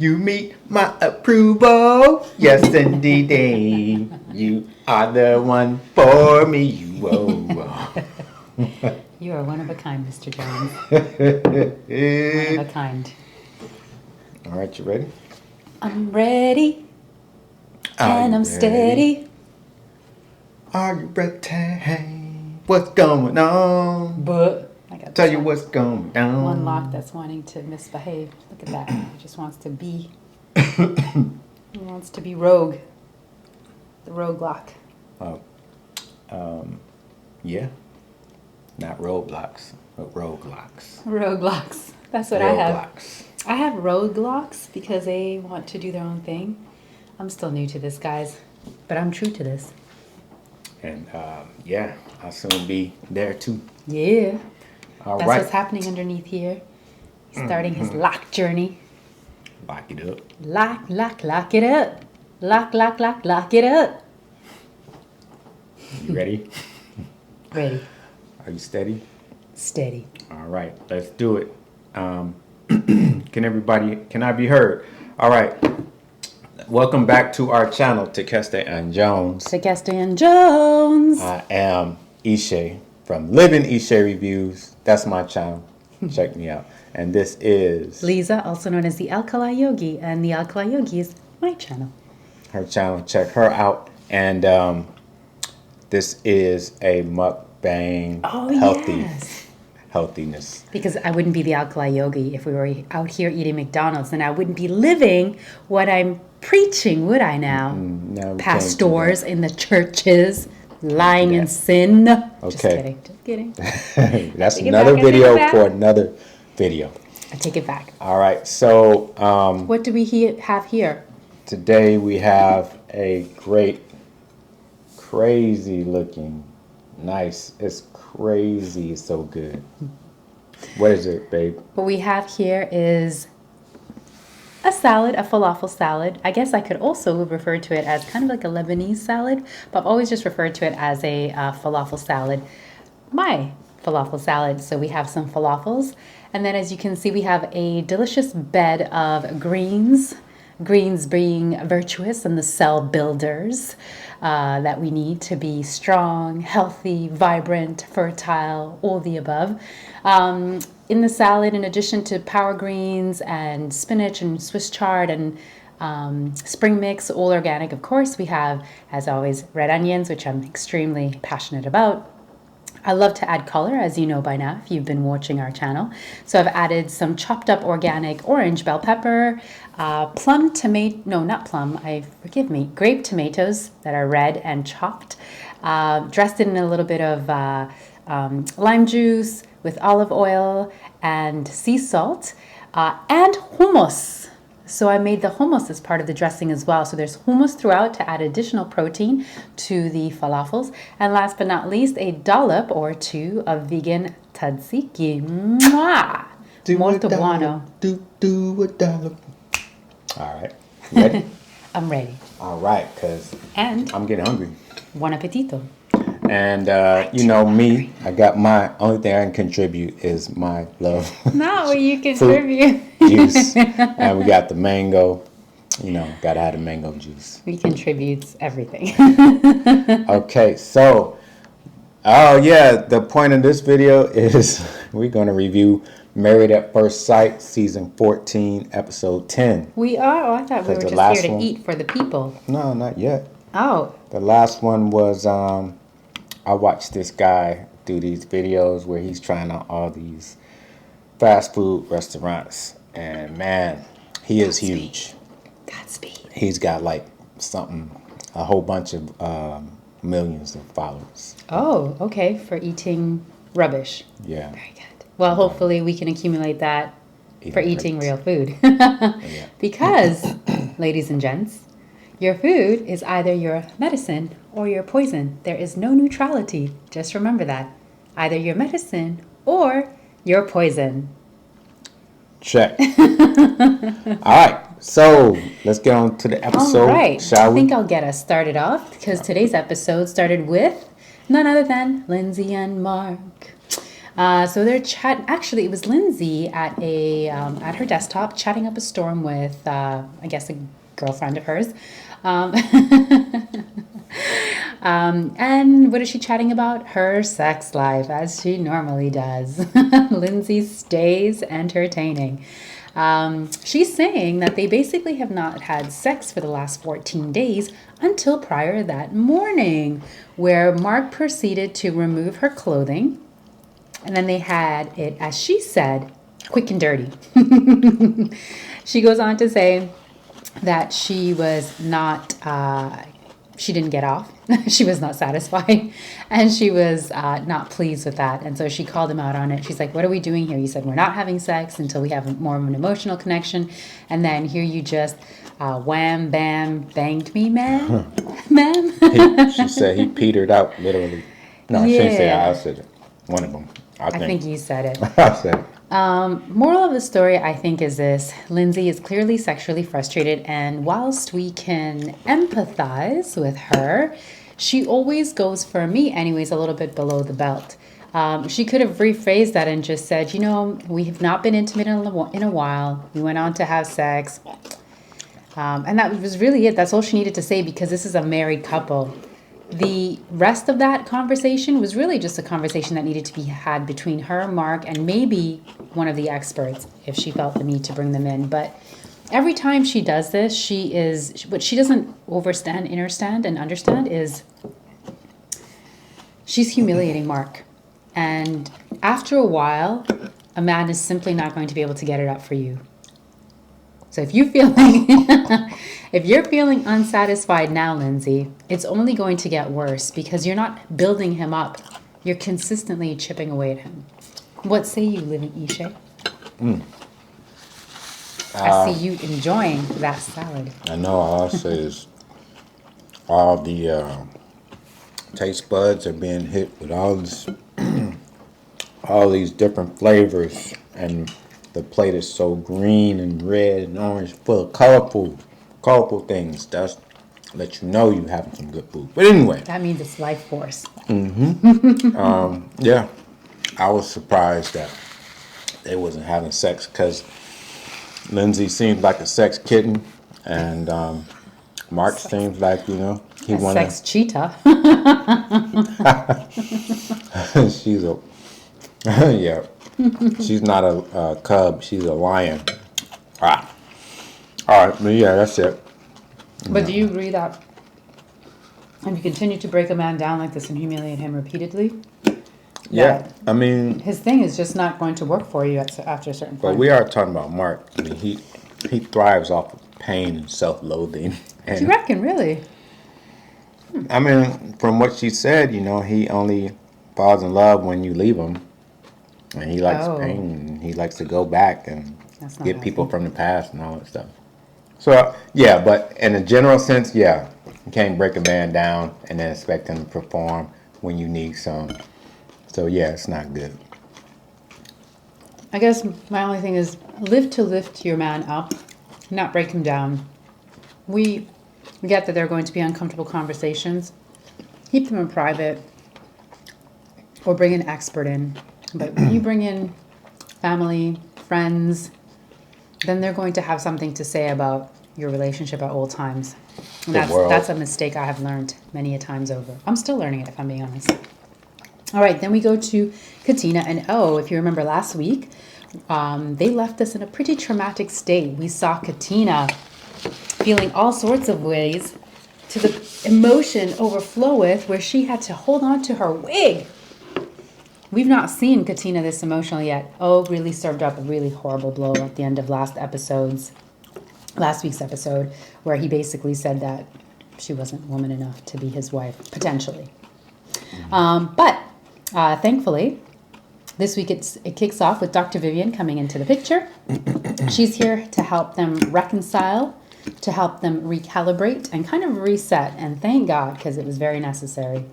You meet my approval. Yes, indeed. You are the one for me. Whoa. You are one of a kind, Mr. Jones. One of a kind. All right, you ready? I'm ready. And I'm steady. Are you ready? What's going on? But I got Tell you what's going on. one lock that's wanting to misbehave. Look at that. He just wants to be. He wants to be rogue. The rogue lock. Yeah. Not roadblocks, but roadblocks. Rogue locks. That's what I have. I have rogue locks because they want to do their own thing. I'm still new to this, guys, but I'm true to this. And yeah, I'll soon be there too. Yeah. All That's right. what's happening underneath here. He's starting his lock journey. Lock it up. Lock it up. Lock it up. You ready? Ready. Are you steady? Steady. All right, let's do it. Can I be heard? All right. Welcome back to our channel, tekesteandjones. Tekesteandjones. I am Ishay from Living Ishay Reviews. That's my channel. Check me out. And this is Lisa, also known as the Alkali Yogi, and the Alkali Yogi is my channel. her channel. Check her out. And this is a mukbang healthiness. Because I wouldn't be the Alkali Yogi if we were out here eating McDonald's, and I wouldn't be living what I'm preaching, would I now? No, Pastors in the churches lying in sin. Okay. Just kidding. That's Take it another back, video I take it back. for another video. I take it back. All right. So What do we have here? today we have a great, crazy looking, nice. It's crazy. It's so good. What is it, babe? What we have here is a salad, a falafel salad. I guess I could also refer to it as kind of like a Lebanese salad, but I've always just referred to it as a falafel salad. My falafel salad. So we have some falafels, and then as you can see, we have a delicious bed of greens. Greens being virtuous and the cell builders that we need to be strong, healthy, vibrant, fertile, all the above. In the salad, in addition to power greens and spinach and Swiss chard and spring mix, all organic, of course, we have, as always, red onions, which I'm extremely passionate about. I love to add color, as you know by now, if you've been watching our channel. So I've added some chopped up organic orange bell pepper, grape tomatoes that are red and chopped, dressed in a little bit of lime juice with olive oil and sea salt, and hummus. So I made the hummus as part of the dressing as well. So there's hummus throughout to add additional protein to the falafels. And last but not least, a dollop or two of vegan tzatziki. Mwah! Molto buono. Do a dollop. All right. Ready? I'm ready. All right, because And I'm getting hungry. buon appetito. And you know me, I got my only thing I can contribute is my love. Not what you contribute. Juice. And we got the mango. You know, gotta have the mango juice. We contributes everything. Okay, so the point of this video is we're gonna review Married at First Sight, season 14, episode 10. We are? Oh, I thought we were just here to eat for the people. No, not yet. Oh. The last one was I watched this guy do these videos where he's trying out all these fast food restaurants, and man, he is huge. Godspeed. He's got like a whole bunch of millions of followers. Oh, okay, for eating rubbish. Yeah. Very good. Well, hopefully we can accumulate that for eating real food. Yeah. Because, ladies and gents, your food is either your medicine or your poison. There is no neutrality. Just remember that. Either your medicine or your poison. Check. All right. So let's get on to the episode. All right. Shall we? I think I'll get us started off because today's episode started with none other than Lindsay and Mark. So they're chat. Actually, it was Lindsay at her desktop chatting up a storm with, I guess, a girlfriend of hers. Um, and what is she chatting about? Her sex life, as she normally does. Lindsay stays entertaining. She's saying that they basically have not had sex for the last 14 days until prior that morning, where Mark proceeded to remove her clothing. And then they had it, as she said, quick and dirty. She goes on to say that she was not, she didn't get off. She was not satisfied. And she was not pleased with that. And so she called him out on it. She's like, what are we doing here? You said we're not having sex until we have more of an emotional connection. And then here you just wham, bam, banged me, ma'am. Ma'am? She said he petered out, literally. No, she didn't say that. I said it. One of them. I think you said it. I said it. Moral of the story, I think, is this. Lindsay is clearly sexually frustrated, and whilst we can empathize with her, she always goes, for me anyways, a little bit below the belt. She could have rephrased that and just said, we have not been intimate in a while. We went on to have sex. And that was really it. That's all she needed to say, because this is a married couple. The rest of that conversation was really just a conversation that needed to be had between her, Mark, and maybe one of the experts, if she felt the need to bring them in. But every time she does this, what she doesn't understand is she's humiliating Mark. And after a while, a man is simply not going to be able to get it up for you. So if you're feeling unsatisfied now, Lindsay, it's only going to get worse, because you're not building him up. You're consistently chipping away at him. What say you, Living Ishe? I see you enjoying that salad. I know. All I say is all the taste buds are being hit with all these different flavors, and the plate is so green and red and orange, full of colorful things. That's let you know you having some good food. But anyway, that means it's life force. Yeah, I was surprised that they wasn't having sex, because Lindsay seems like a sex kitten, and Mark seems like he wanna sex cheetah. She's a yeah. She's not a cub. She's a lion. All right, but yeah, that's it. But do you agree that if you continue to break a man down like this and humiliate him repeatedly, yeah, I mean, his thing is just not going to work for you after a certain point. But we are talking about Mark. I mean, he thrives off of pain and self-loathing. And do you reckon, really? I mean, from what she said, he only falls in love when you leave him. And he likes pain, and he likes to go back and get people from the past and all that stuff. So, yeah, but in a general sense, yeah, you can't break a man down and then expect him to perform when you need some. So, yeah, it's not good. I guess my only thing is live to lift your man up, not break him down. We get that there are going to be uncomfortable conversations. Keep them in private, or bring an expert in. But when you bring in family, friends, then they're going to have something to say about your relationship at all times. And that's a mistake I have learned many a times over. I'm still learning it, if I'm being honest. All right, then we go to Katina and O. If you remember last week, they left us in a pretty traumatic state. We saw Katina feeling all sorts of ways to the emotion overflow with, where she had to hold on to her wig. We've not seen Katina this emotional yet. O really served up a really horrible blow at the end of last week's episode, where he basically said that she wasn't woman enough to be his wife, potentially. But thankfully, this week it kicks off with Dr. Vivian coming into the picture. She's here to help them reconcile, to help them recalibrate and kind of reset. And thank God, because it was very necessary.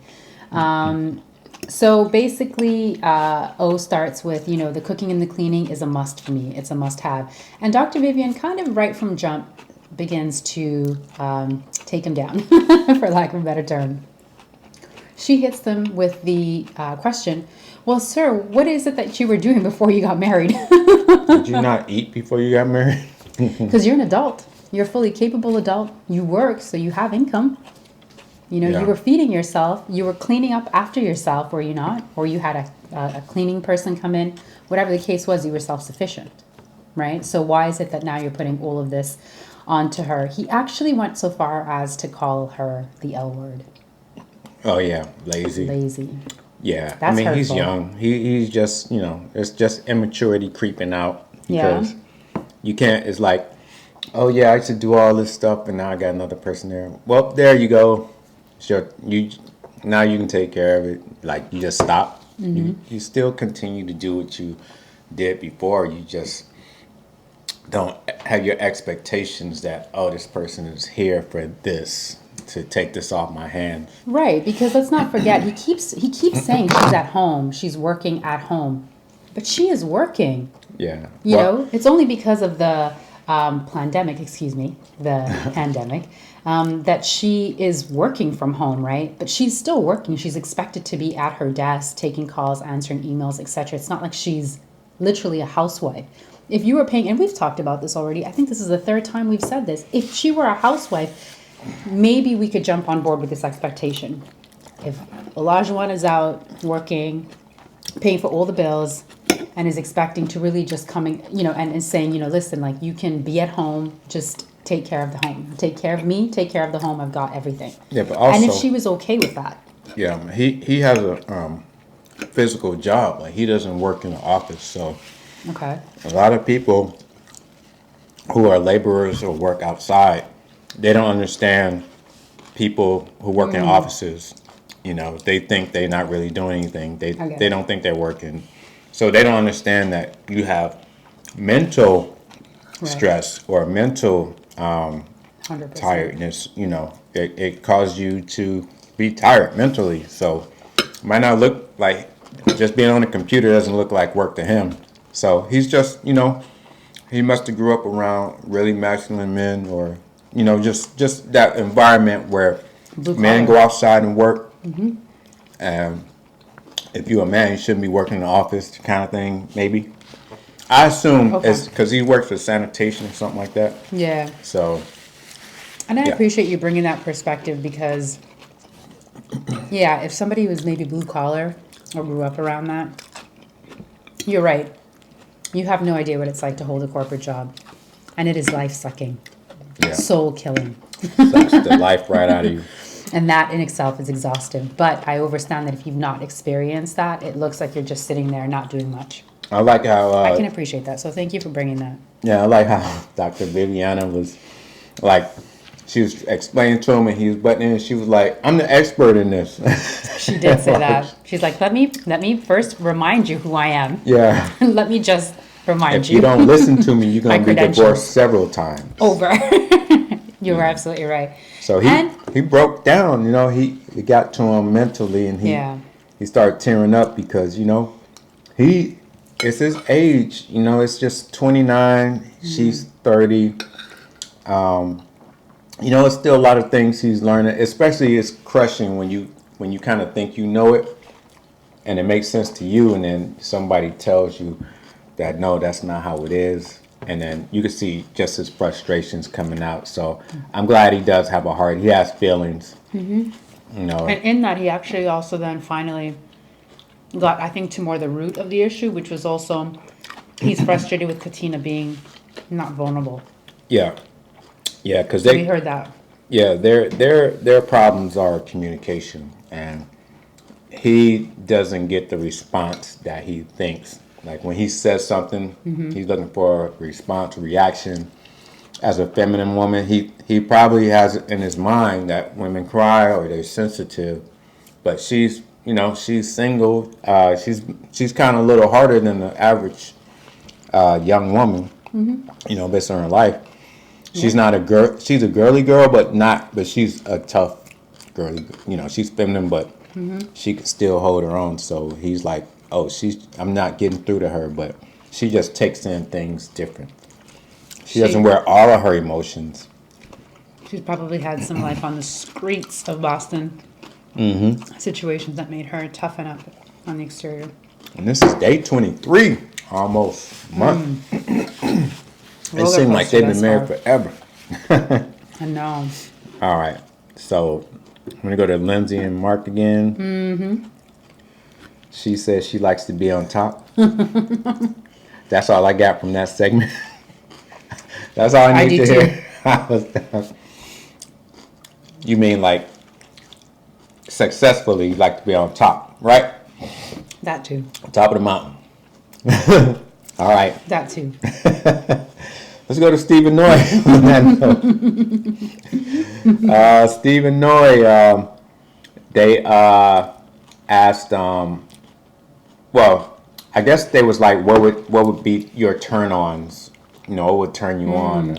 So basically, O starts with, the cooking and the cleaning is a must for me. It's a must have. And Dr. Vivian kind of right from jump begins to take him down, for lack of a better term. She hits them with the question, Well, sir, what is it that you were doing before you got married? Did you not eat before you got married? Because you're an adult. You're a fully capable adult. You work, so you have income. You know, Yeah. you were feeding yourself. You were cleaning up after yourself, were you not? Or you had a cleaning person come in. Whatever the case was, you were self-sufficient, right? So why is it that now you're putting all of this onto her? He actually went so far as to call her the L word. Oh yeah, lazy. Lazy. Yeah, That's I mean he's hurtful. young. He's just it's just immaturity creeping out Yeah. because you can't. It's like, oh yeah, I should do all this stuff, and now I got another person there. Well, there you go. Sure, you now you can take care of it. Like you just stop. You still continue to do what you did before. You just don't have your expectations that this person is here for this to take this off my hands. Right, because let's not forget, he keeps saying she's at home, she's working at home. But she is working. Yeah. You Well, know, it's only because of the pandemic, that she is working from home, right? But she's still working. She's expected to be at her desk, taking calls, answering emails, etc. It's not like she's literally a housewife. If you were paying, and we've talked about this already, I think this is the third time we've said this. If she were a housewife, maybe we could jump on board with this expectation. If Olajuwon is out working, paying for all the bills, and is expecting to really just coming, and is saying, listen, like you can be at home, just take care of the home, take care of me, take care of the home. I've got everything. yeah, but also, And if she was okay with that, yeah, he has a physical job. Like he doesn't work in the office, so okay, a lot of people who are laborers or work outside, they don't understand people who work in offices. They think they're not really doing anything. They I get they it. don't think they're working, so they don't understand that you have mental Right. stress or mental 100%. tiredness. It causes you to be tired mentally. So it might not look like just being on the computer doesn't look like work to him. So he's just he must have grew up around really masculine men, or just that environment where Blue men collar. go outside and work. And if you're a man, you shouldn't be working in the office, kind of thing. Maybe I assume Okay. it's because he works for sanitation or something like that. Yeah. So And I Yeah. appreciate you bringing that perspective because, yeah, if somebody was maybe blue collar or grew up around that, you're right. You have no idea what it's like to hold a corporate job. And it is life sucking, yeah, soul killing. sucks the life right out of you. And that in itself is exhaustive. But I understand that if you've not experienced that, it looks like you're just sitting there not doing much. I like how I can appreciate that. So thank you for bringing that. yeah, I like how Dr. Viviana was like, she was explaining to him and he was butting in and she was like, I'm the expert in this. She did say that. She's like, let me first remind you who I am. Yeah. Let me just remind If you don't listen to me, you're My going to be credentials. divorced several times. Over. You were absolutely right. So And- he broke down, it got to him mentally and Yeah. he started tearing up because, it's his age, it's just 29, she's 30. It's still a lot of things he's learning, especially it's crushing when you kind of think you know it and it makes sense to you and then somebody tells you that no, that's not how it is. And then you can see just his frustrations coming out. So I'm glad he does have a heart. He has feelings. And in that, he actually also then finally got, I think, to more the root of the issue, which was also he's frustrated with Katina being not vulnerable. Yeah, because We heard that. yeah, their problems are communication, and he doesn't get the response that he thinks. Like when he says something, he's looking for a response, reaction. As a feminine woman, he probably has in his mind that women cry or they're sensitive, but she's single. She's kind of a little harder than the average young woman. Based on her life. She's not a girl. She's a girly girl, but she's a tough girly. She's feminine, but she can still hold her own. So he's like, I'm not getting through to her, but she just takes in things different. She doesn't wear all of her emotions. She's probably had some life on the streets of Boston. Situations that made her toughen up on the exterior. And this is day 23, almost a month. It seems like they've been married forever. I know. All right. So I'm going to go to Lindsay and Mark again. Mm-hmm. She says she likes to be on top. That's all I got from that segment. That's all I need to hear. You mean like successfully like to be on top, right? That too. Top of the mountain. All right. That too. Let's go to Stephen Noy on that note. Stephen Noy, they asked, well, I guess they was like, what would be your turn-ons? You know, what would turn you on?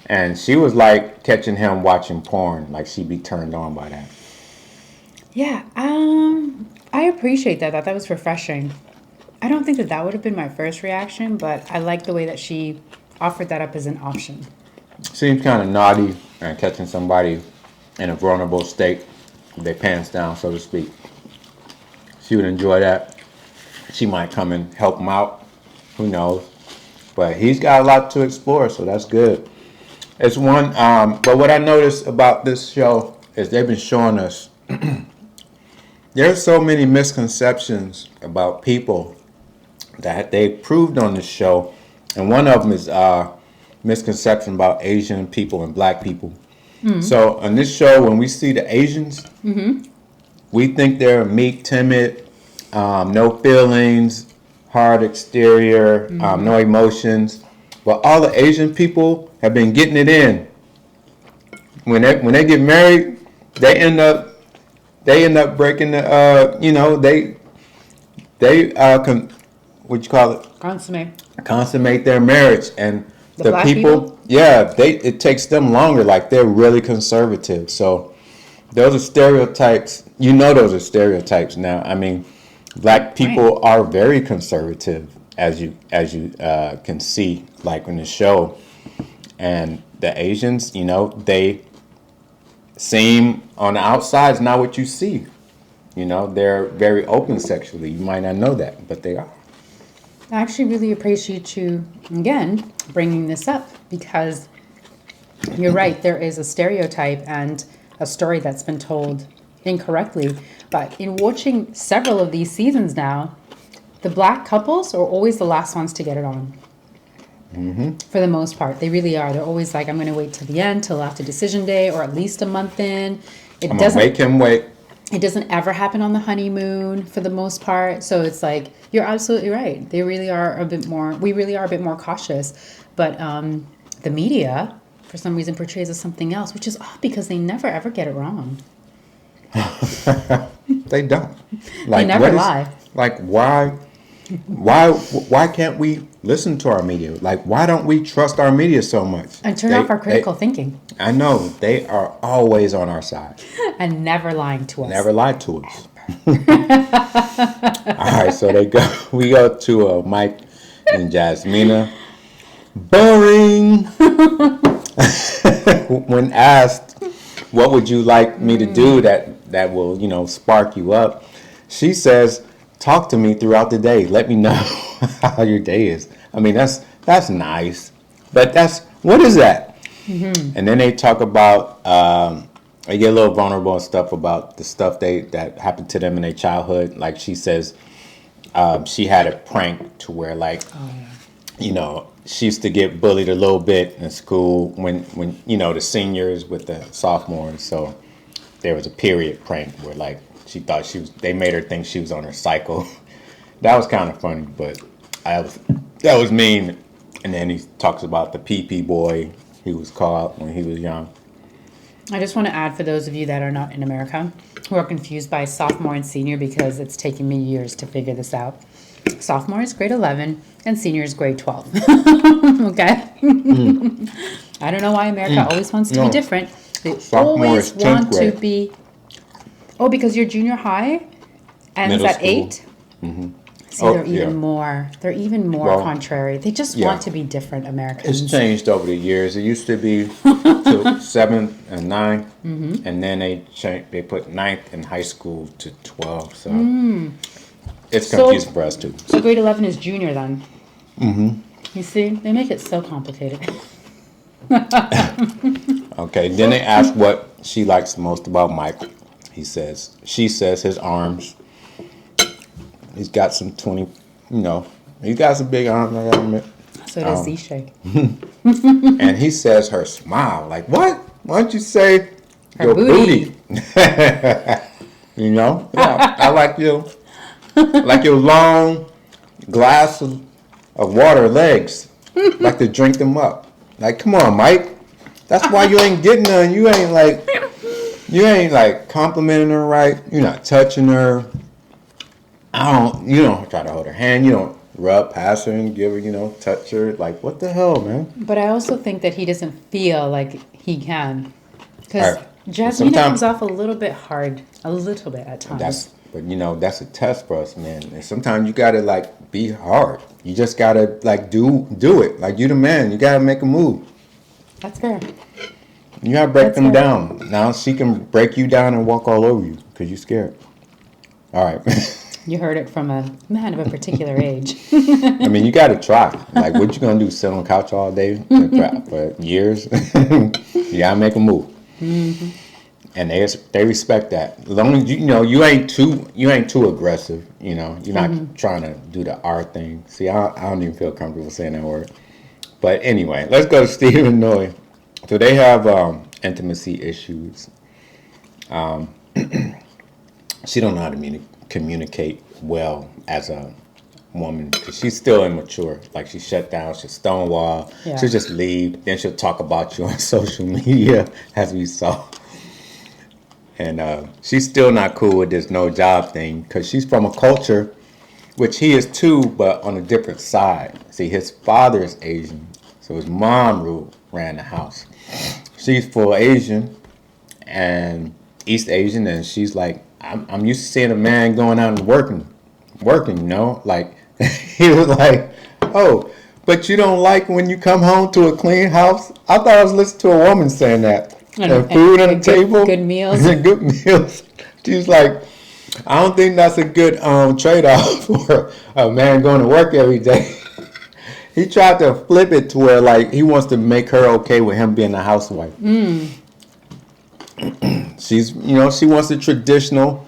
And she was like catching him watching porn, like she'd be turned on by that. Yeah, I appreciate that. That was refreshing. I don't think that would have been my first reaction, but I like the way that she offered that up as an option. Seems kind of naughty and catching somebody in a vulnerable state, with their pants down, so to speak. She would enjoy that. She might come and help him out. Who knows? But he's got a lot to explore, so that's good. It's one, but what I noticed about this show is they've been showing us there's so many misconceptions about people that they proved on this show. And one of them is misconception about Asian people and black people. Mm-hmm. So on this show, when we see the Asians, we think they're meek, timid, no feelings, hard exterior, no emotions. But all the Asian people have been getting it in. When they get married, they end up breaking the what you call it? Consummate their marriage. And the people, yeah, it takes them longer. Like they're really conservative. So those are stereotypes. You know, those are stereotypes now. I mean, black people are very conservative, as you can see, like in the show. And the Asians, you know, they seem on the outside is not what you see. You know, they're very open sexually. You might not know that, but they are. I actually really appreciate you, again, bringing this up, because you're right. There is a stereotype and a story that's been told incorrectly. But in watching several of these seasons now, the black couples are always the last ones to get it on. For the most part, they really are. They're always like, I'm going to wait till the end, till after decision day, or at least a month in. I'm going to make him wait. It doesn't ever happen on the honeymoon for the most part. So it's like, you're absolutely right. They really are a bit more, we really are a bit more cautious. But the media, for some reason, portrays as something else, which is odd because they never ever get it wrong. They don't. Like, they never lie. Like, why can't we listen to our media? Like, why don't we trust our media so much? And turn off our critical thinking. I know. They are always on our side. And never lying to us. Never lied to us. All right, so we go to Mike and Jasmina. Boring. When asked, what would you like me to do that will, you know, spark you up? She says, talk to me throughout the day. Let me know how your day is. I mean, that's nice. But what is that? And then they talk about, they get a little vulnerable and stuff about the stuff that happened to them in their childhood. Like she says, she had a prank to where, like, you know, she used to get bullied a little bit in school when you know, the seniors with the sophomores. So there was a period prank where, like, she thought they made her think she was on her cycle. That was kind of funny, but that was mean. And then he talks about the pee boy he was called when he was young. I just want to add, for those of you that are not in America, who are confused by sophomore and senior, because it's taken me years to figure this out. Sophomore is grade 11 and senior is grade 12. Okay? I don't know why America always wants to be different. They always want to be... Oh, because you're junior high ends at 8? See, they're even more contrary. They just want to be different, Americans. It's changed over the years. It used to be to 7th and 9th, and then they put 9th in high school to 12. So it's So- confusing for us too. So grade 11 is junior then. Mm-hmm. You see, they make it so complicated. Okay, then they ask what she likes most about Michael. She says his arms. He's got some 20, he's got some big arms, I gotta admit. So does Zisha. And he says her smile. Like, what? Why don't you say Her your booty. booty? Yeah, I like your long glass of water legs. Like to drink them up. Like, come on, Mike. That's why you ain't getting none. You ain't like complimenting her right. You're not touching her. You don't try to hold her hand. You don't rub past her and give her, touch her. Like, what the hell, man? But I also think that he doesn't feel like he can. Because Right. Jasmine Sometimes- comes off a little bit hard. A little bit at times. That's a test for us, man. And sometimes you gotta like be hard. You just gotta like do it. Like you the man. You gotta make a move. That's fair. You gotta break That's them fair. down. Now she can break you down and walk all over you because you're scared. All right. You heard it from a man of a particular age. I mean, you gotta try. Like, what you gonna do? Sit on the couch all day for years? You gotta make a move. Mm-hmm. And they respect that. As long as you ain't too aggressive. You're not trying to do the R thing. See, I don't even feel comfortable saying that word. But anyway, let's go to Steve and Noe. So they have intimacy issues. She don't know how to communicate well as a woman because she's still immature. Like she's shut down, she'll stonewall, Yeah. she'll just leave, then she'll talk about you on social media as we saw. And she's still not cool with this no job thing because she's from a culture, which he is too, but on a different side. See, his father is Asian, so his mom ran the house. She's full Asian and East Asian, and she's like, I'm used to seeing a man going out and working, like he was like, oh, but you don't like when you come home to a clean house? I thought I was listening to a woman saying that. And food on the table. Good meals. Good meals. She's like, I don't think that's a good trade-off for a man going to work every day. He tried to flip it to where like he wants to make her okay with him being a housewife. She's, she wants the traditional,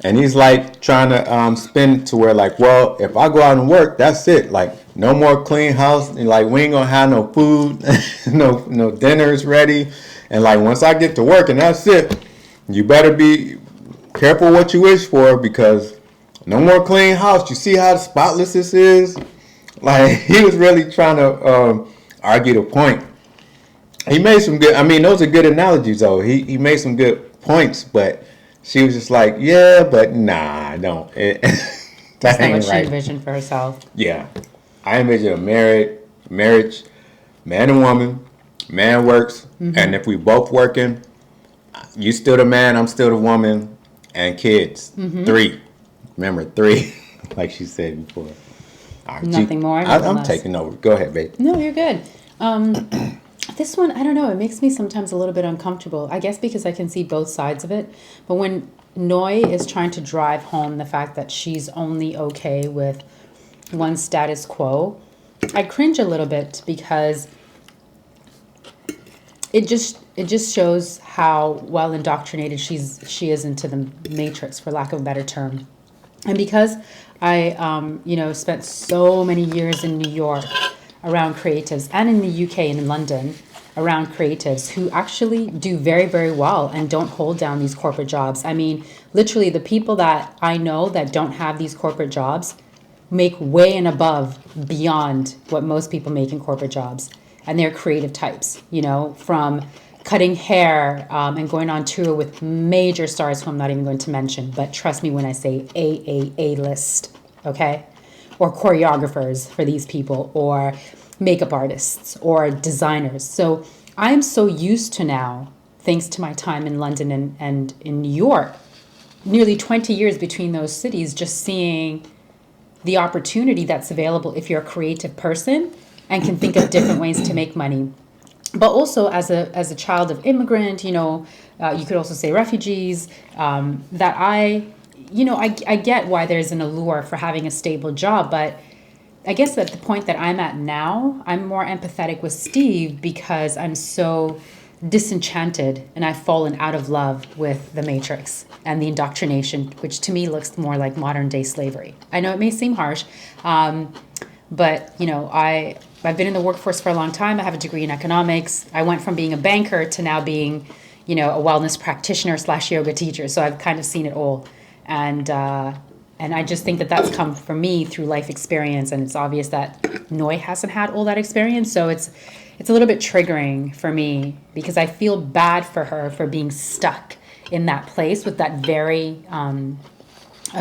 and he's like trying to spin it to where like, well, if I go out and work, that's it. Like no more clean house, and like we ain't gonna have no food, no dinners ready, and like once I get to work and that's it, you better be careful what you wish for because no more clean house. You see how spotless this is? Like he was really trying to argue the point. He made some good. I mean, those are good analogies, though. He made some good points, but she was just like, yeah, but nah, don't. That's not ain't what she right. envisioned for herself. Yeah, I envision a marriage, man and woman. Man works, and if we both working, you still the man, I'm still the woman, and kids. 3. Remember 3, like she said before. All right, Nothing more, nothing I'm less. taking over. Go ahead, babe. No, you're good. This one, I don't know. It makes me sometimes a little bit uncomfortable. I guess because I can see both sides of it. But when Noi is trying to drive home the fact that she's only okay with one status quo, I cringe a little bit because it just shows how well indoctrinated she is into the matrix, for lack of a better term. And because I spent so many years in New York around creatives, and in the UK and in London around creatives who actually do very, very well and don't hold down these corporate jobs. I mean, literally the people that I know that don't have these corporate jobs make way and above beyond what most people make in corporate jobs. And they're creative types, from cutting hair and going on tour with major stars who I'm not even going to mention. But trust me when I say A list, okay? Or choreographers for these people, or makeup artists, or designers. So I'm so used to now, thanks to my time in London and in New York, nearly 20 years between those cities, just seeing the opportunity that's available if you're a creative person and can think of different ways to make money. But also as a child of immigrant, you could also say refugees, that I I get why there's an allure for having a stable job, but I guess at the point that I'm at now, I'm more empathetic with Steve because I'm so disenchanted and I've fallen out of love with the Matrix and the indoctrination, which to me looks more like modern day slavery. I know it may seem harsh, but I've been in the workforce for a long time. I have a degree in economics. I went from being a banker to now being, a wellness practitioner / yoga teacher. So I've kind of seen it all, and I just think that that's come for me through life experience, and it's obvious that Noi hasn't had all that experience, so it's a little bit triggering for me because I feel bad for her for being stuck in that place with that a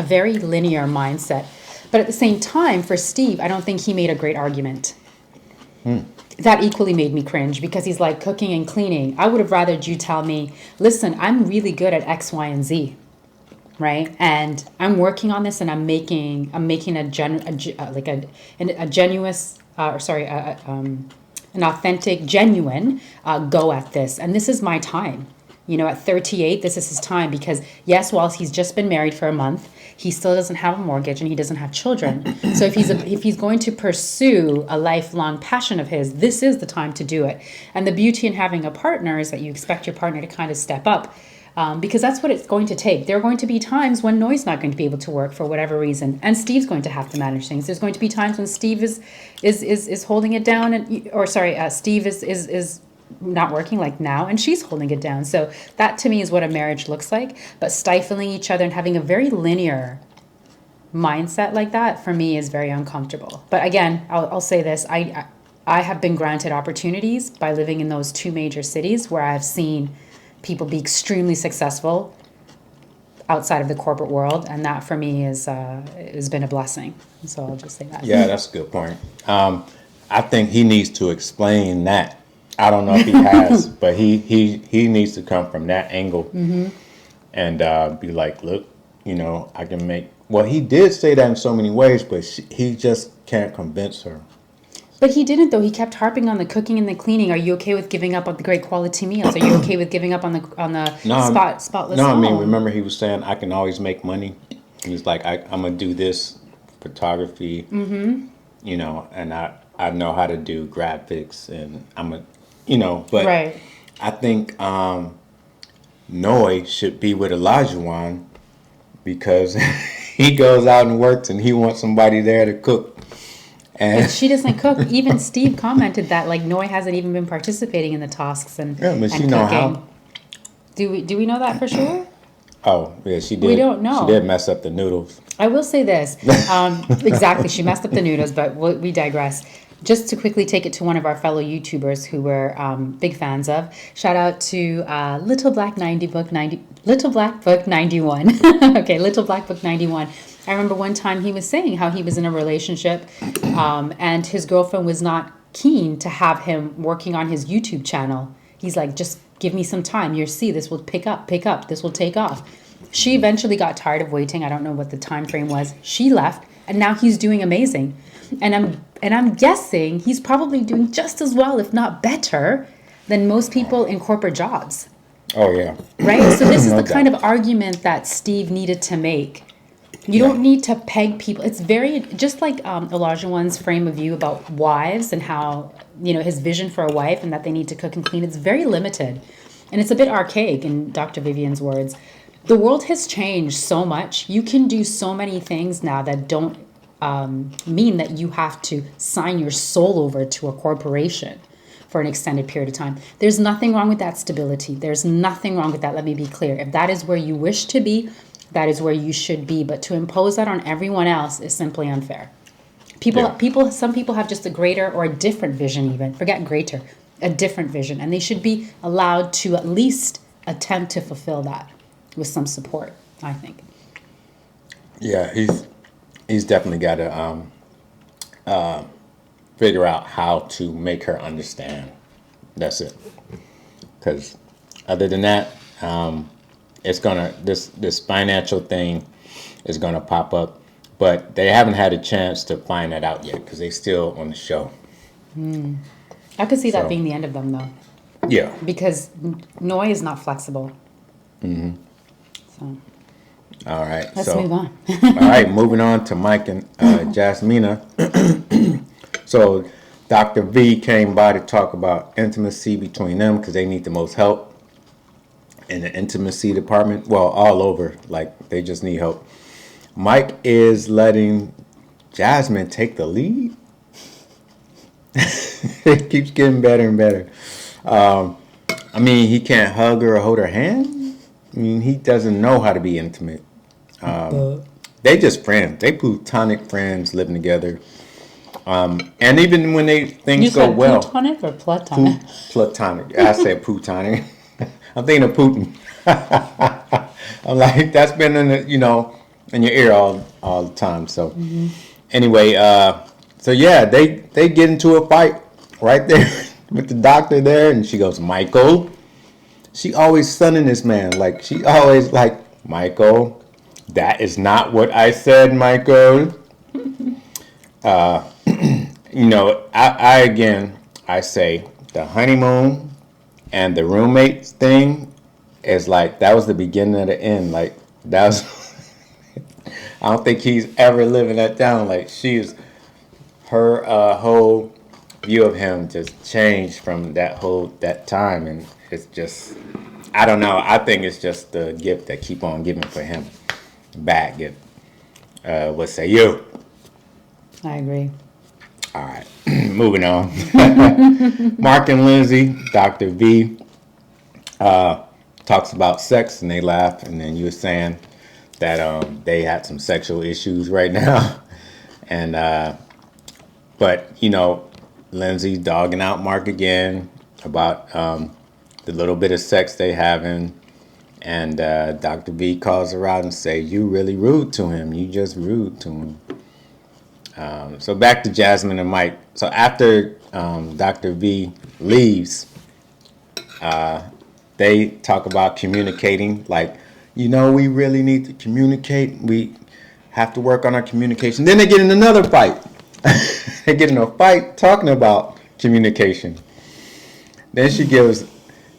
very linear mindset. But at the same time, for Steve, I don't think he made a great argument. That equally made me cringe because he's like cooking and cleaning. I would have rather you tell me, listen, I'm really good at X, Y, and Z. Right, and I'm working on this, and I'm making an authentic, genuine go at this, and this is my time. At 38, this is his time because yes, whilst he's just been married for a month, he still doesn't have a mortgage and he doesn't have children. So if he's going to pursue a lifelong passion of his, this is the time to do it. And the beauty in having a partner is that you expect your partner to kind of step up. Because that's what it's going to take. There are going to be times when Noi's not going to be able to work for whatever reason, and Steve's going to have to manage things. There's going to be times when Steve is holding it down, Steve is not working like now, and she's holding it down. So that to me is what a marriage looks like. But stifling each other and having a very linear mindset like that for me is very uncomfortable. But again, I'll say this: I have been granted opportunities by living in those two major cities where I've seen people be extremely successful outside of the corporate world, and that for me has been a blessing. So I'll just say that. Yeah, that's a good point. I think he needs to explain that. I don't know if he has, but he needs to come from that angle and be like, look, I can make. Well, he did say that in so many ways, but he just can't convince her. But he didn't, though. He kept harping on the cooking and the cleaning. Are you okay with giving up on the great quality meals? Are you okay with giving up on the spotless No, home? I mean, remember he was saying I can always make money. He was like, I'm gonna do this photography, and I know how to do graphics, and but right. I think Noi should be with Elijah because he goes out and works, and he wants somebody there to cook. And she doesn't cook. Even Steve commented that Noi hasn't even been participating in the tasks and but she cooking. Know how. Do we know that for sure? Oh yeah, she did. We don't know. She did mess up the noodles. I will say this. Exactly, she messed up the noodles, but we digress. Just to quickly take it to one of our fellow YouTubers who we're big fans of. Shout out to Little Black Book 91. Okay, Little Black Book 91. I remember one time he was saying how he was in a relationship and his girlfriend was not keen to have him working on his YouTube channel. He's like, just give me some time. You'll see, this will pick up, this will take off. She eventually got tired of waiting. I don't know what the time frame was. She left, and now he's doing amazing. And I'm guessing he's probably doing just as well, if not better, than most people in corporate jobs. Oh yeah. Right? So this is the kind of argument that Steve needed to make. You don't need to peg people. It's very, just like Elijah One's frame of view about wives and how, his vision for a wife and that they need to cook and clean. It's very limited. And it's a bit archaic in Dr. Vivian's words. The world has changed so much. You can do so many things now that don't mean that you have to sign your soul over to a corporation for an extended period of time. There's nothing wrong with that stability. There's nothing wrong with that. Let me be clear. If that is where you wish to be, that is where you should be. But to impose that on everyone else is simply unfair. Some people have just a greater or a different vision even. Forget greater, a different vision. And they should be allowed to at least attempt to fulfill that with some support, I think. Yeah, he's definitely got to figure out how to make her understand. That's it. Because other than that, it's gonna this financial thing is gonna pop up, but they haven't had a chance to find that out yet because they still on the show. I could see that being the end of them though. Yeah. Because Noi is not flexible. So. All right. Let's move on. All right, moving on to Mike and Jasmina. So Dr. V came by to talk about intimacy between them because they need the most help in the intimacy department. Well, all over, like they just need help. Mike is letting Jasmine take the lead. It keeps getting better and better. I mean, he can't hug her or hold her hand. I mean, he doesn't know how to be intimate. They just friends. They platonic friends living together. And even when things go well. Plutonic or platonic? Platonic. I said plutonic. I'm thinking of Putin. I'm like, that's been in in your ear all the time. So anyway, so yeah, they get into a fight right there with the doctor there, and she goes, Michael. She always stunning this man. Like she always like, Michael, that is not what I said, Michael. I say the honeymoon and the roommates thing is like, that was the beginning of the end. Like that was, I don't think he's ever living that down. Like her whole view of him just changed from that time. And it's just, I don't know. I think it's just the gift that keep on giving for him. Bad gift. What say you? I agree. All right, moving on. Mark and Lindsay, Dr. V, talks about sex and they laugh. And then you were saying that they had some sexual issues right now. And, but, Lindsay's dogging out Mark again about the little bit of sex they having. And Dr. V calls her out and say, you really rude to him. You just rude to him. So back to Jasmine and Mike. So after Dr. V leaves, they talk about communicating. Like, we really need to communicate. We have to work on our communication. Then they get in another fight. They get in a fight talking about communication. Then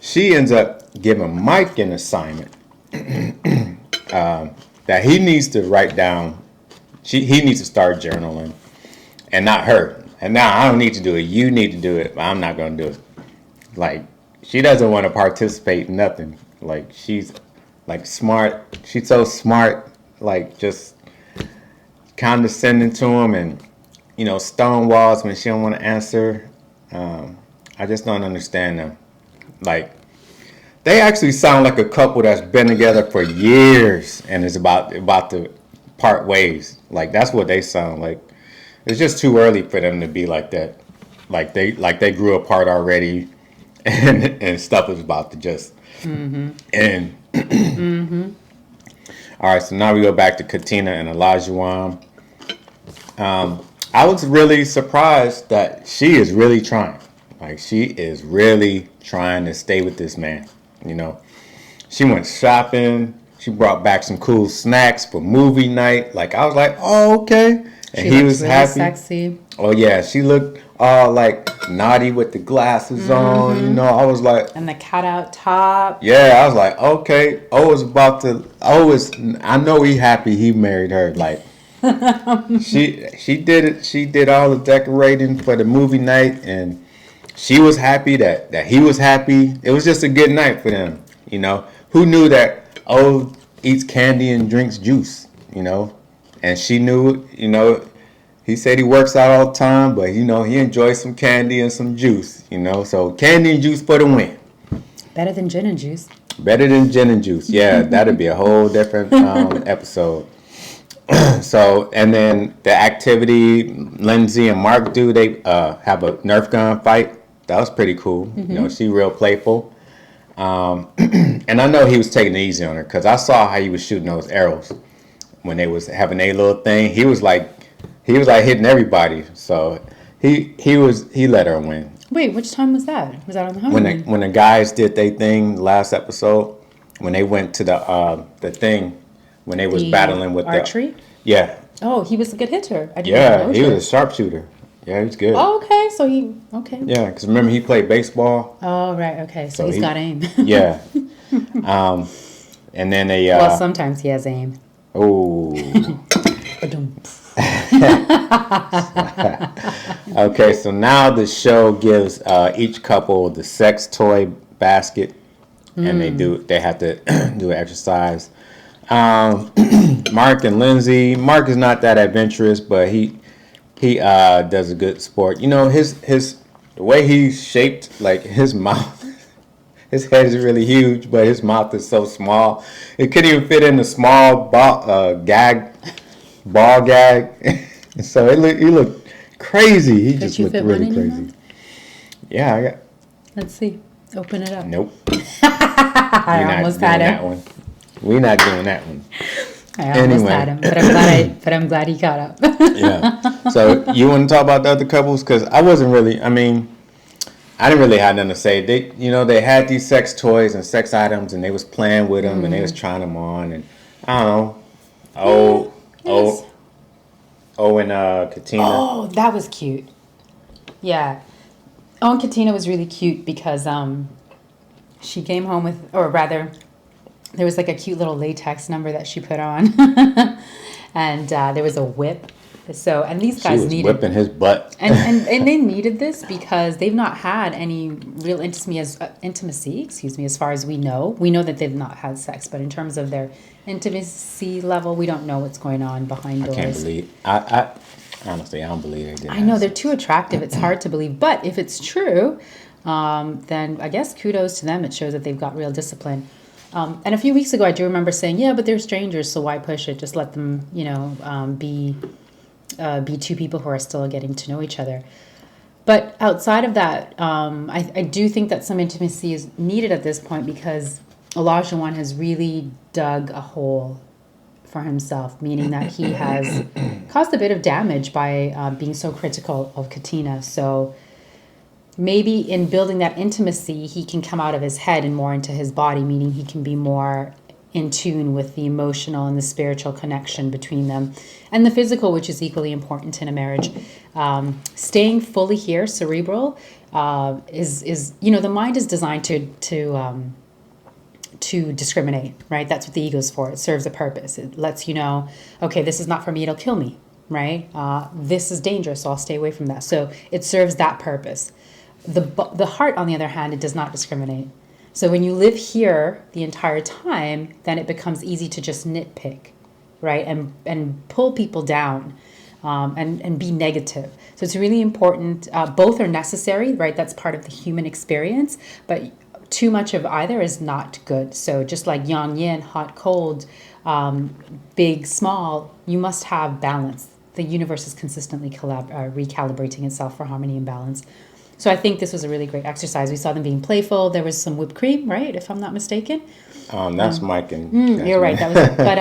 she ends up giving Mike an assignment that he needs to write down. He needs to start journaling, and not her. And now I don't need to do it. You need to do it, but I'm not going to do it. Like, she doesn't want to participate in nothing. Like, she's like smart. She's so smart, like just condescending to him and, stone walls when she don't want to answer. I just don't understand them. Like, they actually sound like a couple that's been together for years and is about to part ways. Like, that's what they sound like. It's just too early for them to be like that. Like they grew apart already, and stuff is about to just end. All right, so now we go back to Katina and Olajuwon. I was really surprised that she is really trying. Like, she is really trying to stay with this man. She went shopping. She brought back some cool snacks for movie night. Like, I was like, oh, okay. And he was really happy. Sexy. Oh yeah, she looked all like naughty with the glasses on. I was like, and the cutout top. Yeah, I was like, okay. I know he happy he married her. Like, she did it. She did all the decorating for the movie night, and she was happy that he was happy. It was just a good night for them. Who knew that O eats candy and drinks juice? And she knew, he said he works out all the time, but, he enjoys some candy and some juice, So candy and juice for the win. Better than gin and juice. Better than gin and juice. Yeah, that'd be a whole different episode. So, and then the activity Lindsay and Mark do, they have a Nerf gun fight. That was pretty cool. She real playful. And I know he was taking it easy on her because I saw how he was shooting those arrows when they was having a little thing. He was like hitting everybody. So he let her win. Wait, which time was that? Was that on the honeymoon? When the guys did their thing last episode, when they went to the thing, when they was battling with archery? Yeah. Oh, he was a good hitter. I didn't know he was a sharpshipshooter. Yeah, he was good. Oh, okay. So okay. Yeah, because remember he played baseball. Oh, right. Okay. So he's got aim. Yeah. And then well, sometimes he has aim. Oh. Ba-dum. Okay, so now the show gives each couple the sex toy basket, and they have to do an exercise. Mark and Lindsay. Mark is not that adventurous, but he does a good sport. You know, his the way he's shaped, like his mouth. His head is really huge, but his mouth is so small. It couldn't even fit in a small ball gag. So he looked crazy. He just you looked fit really one in your crazy. mouth? Yeah, I got. Let's see. Open it up. Nope. I almost had him. That one. We're not doing that one. I almost had him, but I'm glad he caught up. Yeah. So you want to talk about the other couples? Because I wasn't really. I mean, I didn't really have nothing to say. They had these sex toys and sex items, and they was playing with them, and they was trying them on, and I don't know. And Katina. Oh, that was cute. Yeah. Oh, and Katina was really cute because she came home with, or rather, there was like a cute little latex number that she put on, and there was a whip. So, and these guys She was needed whipping his butt, and they needed this because they've not had any real intimacy, as far as we know. We know that they've not had sex, but in terms of their intimacy level, we don't know what's going on behind doors. I can't believe. I honestly, I don't believe they did. I know they're too attractive. It's hard to believe, but if it's true, then I guess kudos to them. It shows that they've got real discipline. And a few weeks ago, I do remember saying, "Yeah, but they're strangers, so why push it? Just let them, be two people who are still getting to know each other." But outside of that, I do think that some intimacy is needed at this point because Olajuwon has really dug a hole for himself, meaning that he has caused a bit of damage by being so critical of Katina. So maybe in building that intimacy, he can come out of his head and more into his body, meaning he can be more in tune with the emotional and the spiritual connection between them, and the physical, which is equally important in a marriage. Staying fully here, cerebral, is the mind is designed to discriminate, right? That's what the ego is for. It serves a purpose. It lets you know, okay, this is not for me, it'll kill me, right? This is dangerous, so I'll stay away from that. So it serves that purpose. The heart, on the other hand, it does not discriminate. So when you live here the entire time, then it becomes easy to just nitpick, right? And pull people down and be negative. So it's really important. Both are necessary, right? That's part of the human experience. But too much of either is not good. So just like yang yin, hot, cold, big, small, you must have balance. The universe is consistently recalibrating itself for harmony and balance. So I think this was a really great exercise. We saw them being playful. There was some whipped cream, right? If I'm not mistaken. That's Mike and. You're right. That was it. But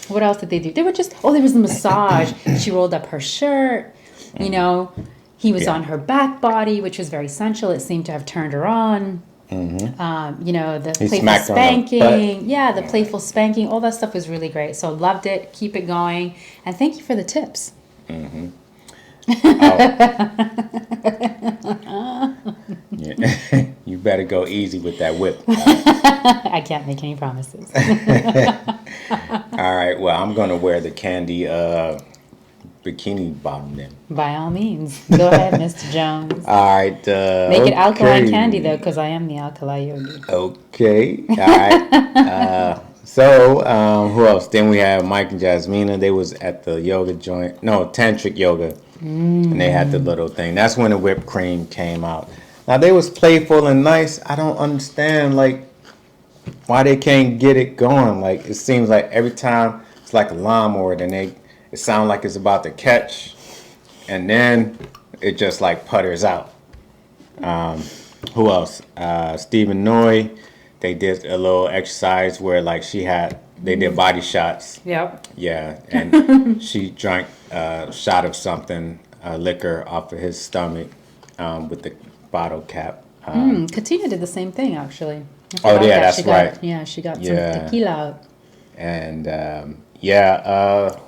what else did they do? They were just, there was the massage. She rolled up her shirt. He was on her back body, which was very sensual. It seemed to have turned her on. The playful spanking. Yeah, the playful spanking. All that stuff was really great. So loved it. Keep it going. And thank you for the tips. Yeah. You better go easy with that whip. I can't make any promises. All right. Well, I'm going to wear the candy bikini bottom then. By all means. Go ahead, Mr. Jones. All right. Make it alkaline candy, though, because I am the alkali yogi. Okay. All right. So, who else? Then we have Mike and Jasmina. They was at the yoga joint. No, tantric yoga. And they had the little thing. That's when the whipped cream came out. Now, they was playful and nice. I don't understand, why they can't get it going. It seems like every time it's like a lawnmower, then it sounds like it's about to catch, and then it just putters out. Who else? Stephen Noy. They did a little exercise where they did body shots. Yep. Yeah, and she drank a shot of something, liquor off of his stomach with the bottle cap. Katina did the same thing, actually. Oh, yeah, that's right. She got some tequila out. And,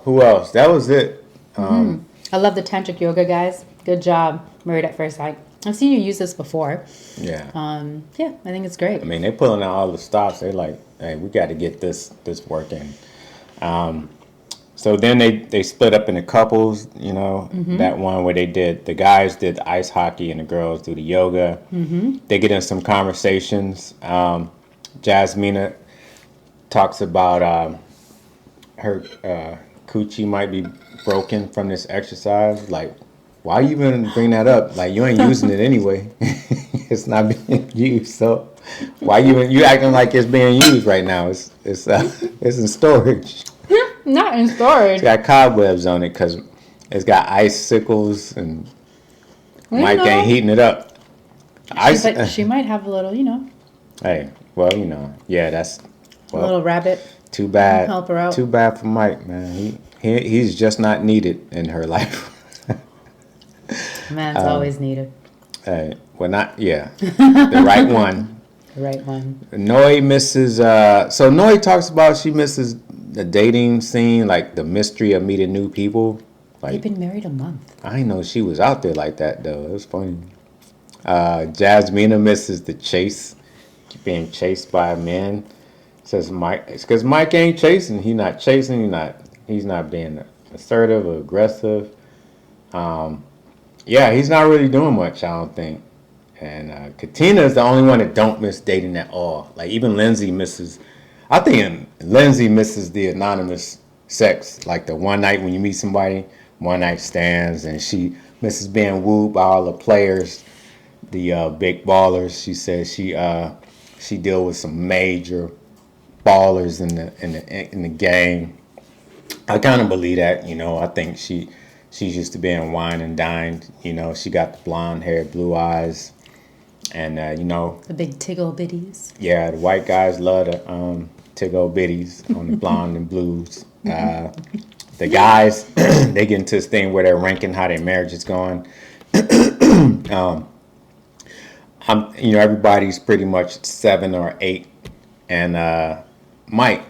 who else? That was it. I love the tantric yoga, guys. Good job. Married at first sight. I've seen you use this before. Yeah. I think it's great. I mean, they're pulling out all the stops. They're like, hey, we got to get this working. So then they split up into couples, you know, that one where the guys did the ice hockey and the girls do the yoga. They get in some conversations. Jasmina talks about her coochie might be broken from this exercise. Like, why you even bring that up? Like, you ain't using it anyway. It's not being used. So why you acting like it's being used right now? It's in storage. Not in storage. It's got cobwebs on it because it's got icicles and Mike ain't heating it up. She might have a little, Hey, well, yeah, that's a little rabbit. too bad. Help her out. Too bad for Mike, man. He's just not needed in her life. Man's always needed. Hey, well, not the right one. The right one. Noi misses. So Noi talks about she misses the dating scene, like the mystery of meeting new people. Like, They've been married a month. I didn't know she was out there like that though. It was funny. Jasmina misses the chase, being chased by a man. Says Mike, it's because Mike ain't chasing. He's not chasing. He's not being assertive or aggressive. Yeah, he's not really doing much, I don't think. And Katina is the only one that don't miss dating at all. Like, even Lindsay misses. I think Lindsay misses the anonymous sex. Like the one night when you meet somebody, one night stands, and she misses being wooed by all the players, the big ballers. She says she deal with some major ballers in the game. I kind of believe that. I think she's used to being wine and dined. She got the blonde hair, blue eyes. And, the big tiggle bitties. Yeah, the white guys love the tiggle bitties on the blonde and blues. The guys, they get into this thing where they're ranking how their marriage is going. Everybody's pretty much 7 or 8. And Mike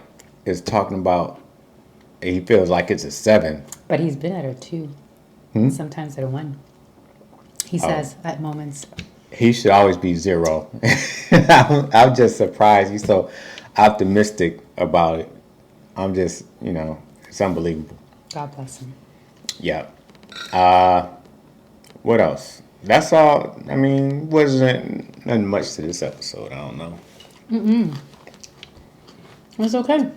is talking about, he feels like it's a 7. But he's been at a 2. Sometimes at a 1. He says at moments. He should always be 0. I'm just surprised he's so optimistic about it. I'm just, it's unbelievable. God bless him. Yeah. What else? That's all. I mean, wasn't nothing much to this episode. I don't know. It's okay.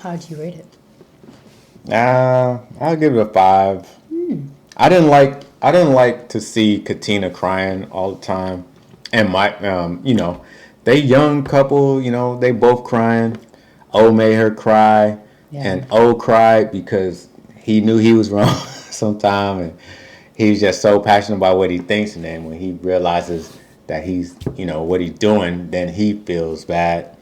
How'd you rate it? I'll give it a 5. I didn't like to see Katina crying all the time, and Mike. They young couple. They both crying. O made her cry, and O cried because he knew he was wrong sometime, and he's just so passionate about what he thinks, and then when he realizes that he's, what he's doing, then he feels bad.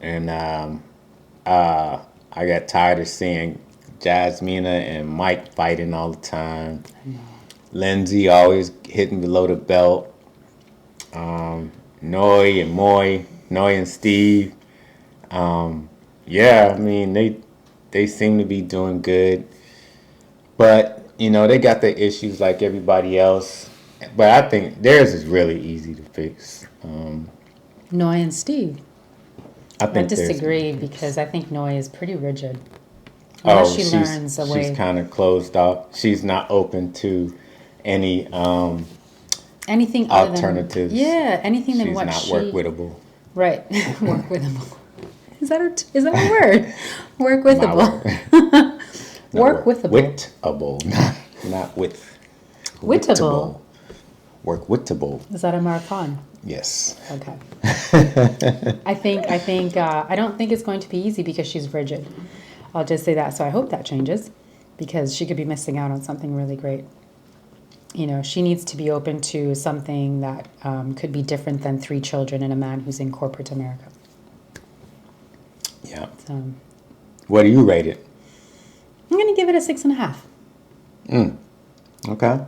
And I got tired of seeing Jasmina and Mike fighting all the time. Lindsay always hitting below the belt. Noi and Moy, Noi and Steve. Yeah, I mean, they seem to be doing good. But, they got their issues like everybody else. But I think theirs is really easy to fix. Noi and Steve. I disagree because I think Noi is pretty rigid. Unless she learns a way. She's kind of closed off. She's not open to any anything alternatives. Anything than what she's not work-wittable. Right, work-wittable. Is that a word? Work-withable. Work-withable. Wittable, not with. Wittable. Work-wittable. Is that American? Yes. Okay. I don't think it's going to be easy because she's rigid. I'll just say that. So I hope that changes because she could be missing out on something really great. She needs to be open to something that could be different than 3 children and a man who's in corporate America. Yeah. So, what do you rate it? I'm going to give it a 6.5. Okay.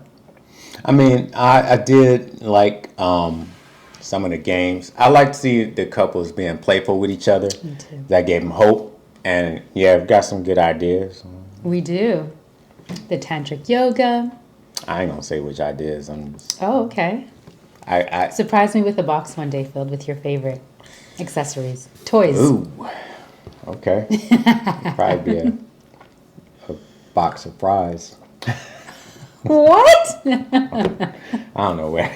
I mean, I did like some of the games. I like to see the couples being playful with each other. Me too. That gave them hope. And yeah, we've got some good ideas. We do. The tantric yoga. I ain't gonna say which ideas. Oh, okay. I surprise me with a box one day filled with your favorite accessories, toys. Ooh. Okay. Probably be a box of fries. What? I don't know where.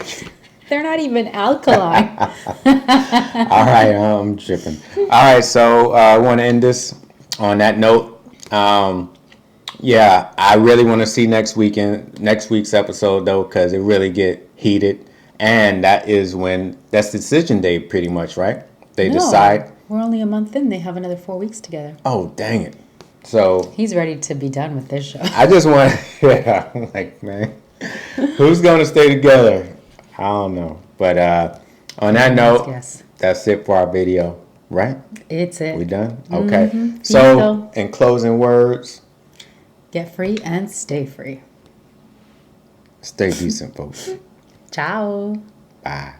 They're not even alkaline. All right, I'm tripping. All right, so I want to end this on that note. Yeah, I really want to see next week's episode though, because it really get heated, and that's decision day, pretty much, right? They decide. No, we're only a month in. They have another 4 weeks together. Oh, dang it! So He's ready to be done with this show. I just want, yeah, I'm like, man, who's gonna stay together? I don't know, but on that note, Yes. that's it for our video, right? It's it. We done? Okay. Mm-hmm. So, in closing words, Get free and stay free. stay decent, folks. Ciao. Bye.